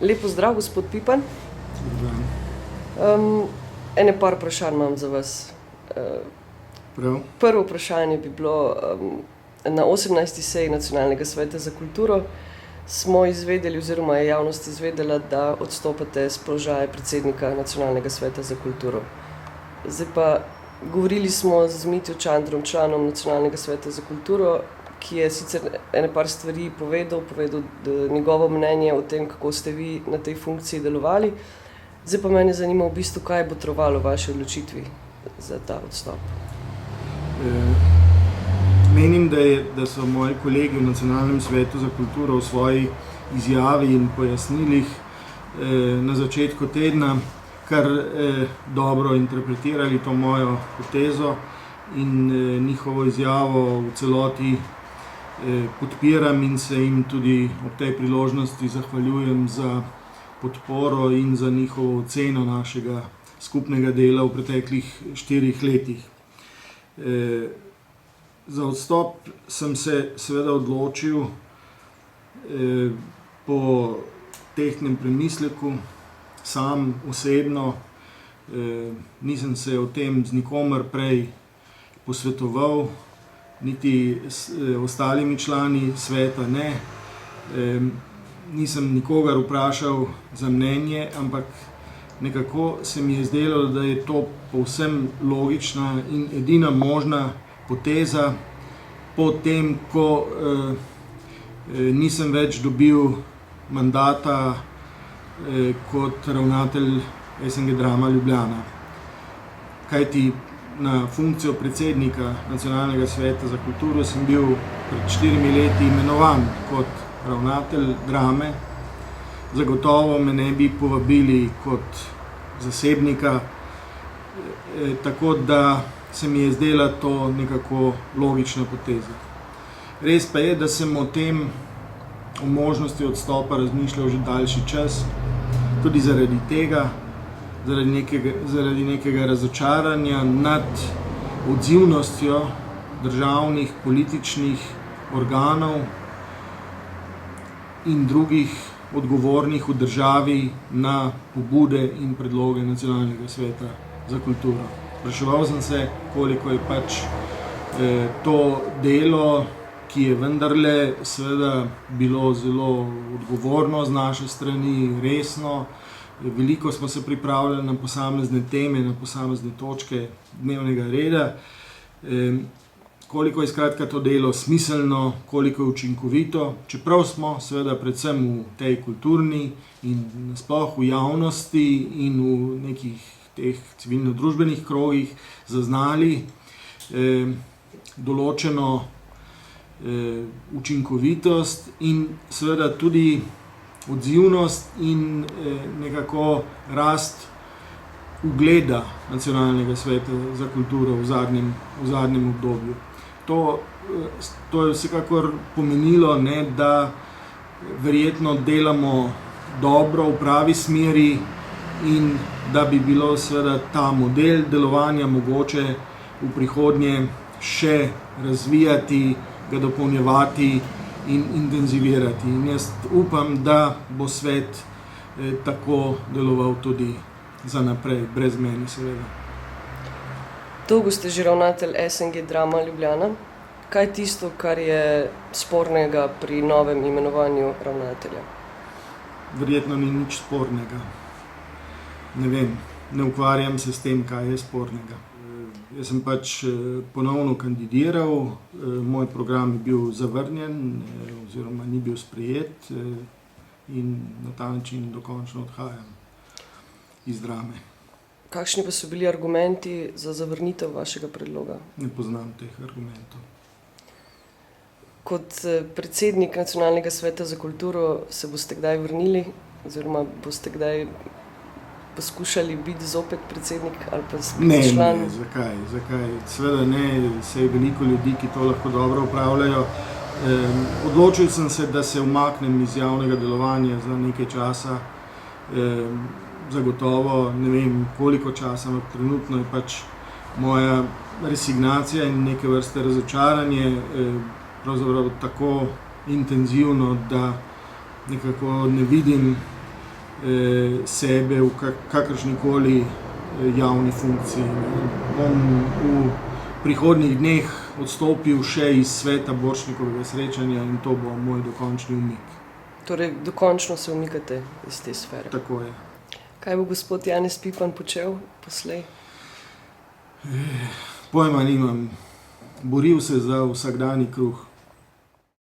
Lep pozdrav, gospod Pipan. Ene par vprašanj imam za vas. Prvo vprašanje bi bilo, na 18. seji Nacionalnega sveta za kulturo smo izvedeli, oziroma je javnost izvedela, da odstopate s položaja predsednika Nacionalnega sveta za kulturo. Zdaj pa, govorili smo z Mitjo Čandrom, članom Nacionalnega sveta za kulturo, ki je sicer ene par stvari povedal njegovo mnenje o tem, kako ste vi na tej funkciji delovali. Zdaj pa mene zanima v bistvu, kaj je botrovalo vaši odločitvi za ta odstop. Menim, da so moji kolegi v Nacionalnem svetu za kulturo v svoji izjavi in pojasnilih na začetku tedna kar dobro interpretirali to mojo potezo in njihovo izjavo v celoti podpiram in se jim tudi ob tej priložnosti zahvaljujem za podporo in za njihovo oceno našega skupnega dela v preteklih 4 letih. Za odstop sem se seveda odločil po tehtnem premisleku, sam osebno. Nisem se o tem z nikomer prej posvetoval, niti s ostalimi člani sveta ne. Nisem nikogar vprašal za mnenje, ampak nekako se mi je zdelo, da je to povsem logična in edina možna poteza po tem, ko nisem več dobil mandata kot ravnatelj SNG Drama Ljubljana. Kajti na funkcijo predsednika Nacionalnega sveta za kulturo sem bil pred 4 leti imenovan kot ravnatelj Drame. Zagotovo me ne bi povabili kot zasebnika, tako da se mi je zdela to nekako logična poteza. Res pa je, da sem o možnosti odstopa razmišljal že daljši čas, tudi zaradi tega, zaradi nekega razočaranja nad odzivnostjo državnih političnih organov in drugih odgovornih v državi na pobude in predloge Nacionalnega sveta za kulturo. Spraševal sem se, koliko je pač to delo, ki je vendarle seveda bilo zelo odgovorno z naše strani, resno. Veliko smo se pripravljali na posamezne teme, na posamezne točke dnevnega reda. Koliko je skratka to delo smiselno, koliko je učinkovito, čeprav smo seveda predvsem v tej kulturni in nasploh v javnosti in v nekih teh civilno-družbenih krogih zaznali določeno učinkovitost in seveda tudi odzivnost in nekako rast ugleda Nacionalnega sveta za kulturo v zadnjem obdobju. To je vsekakor pomenilo, da verjetno delamo dobro v pravi smeri in da bi bilo seveda ta model delovanja mogoče v prihodnje še razvijati, ga dopolnjevati in intenzivirati. In jaz upam, da bo svet tako deloval tudi za naprej, brez mene seveda. Dolgo ste že ravnatelj SNG Drama Ljubljana. Kaj je tisto, kar je spornega pri novem imenovanju ravnatelja? Verjetno ni nič spornega. Ne vem, ne ukvarjam se s tem, kaj je spornega. Jaz sem pač ponovno kandidiral, moj program je bil zavrnjen oziroma ni bil sprejet in na ta način dokončno odhajam iz Drame. Kakšni pa so bili argumenti za zavrnitev vašega predloga? Ne poznam teh argumentov. Kot predsednik Nacionalnega sveta za kulturo se boste kdaj vrnili oziroma boste kdaj poskušali biti zopet predsednik ali pa član? Ne, zakaj? Seveda ne, se je veliko ljudi, ki to lahko dobro upravljajo. Odločil sem se, da se umaknem iz javnega delovanja za nekaj časa. Zagotovo, ne vem koliko časa, ampak trenutno je pač moja resignacija in neke vrste razočaranje pravzaprav tako intenzivno, da nekako ne vidim sebe v kakršnikoli javni funkciji. Bom v prihodnjih dneh odstopil še iz sveta Borštnikovega srečanja in to bo moj dokončni umik. Torej, dokončno se umikate iz te sfere. Tako je. Kaj bo gospod Janez Pipan počel poslej? Pojma nimam. Boril se za vsakdanji kruh.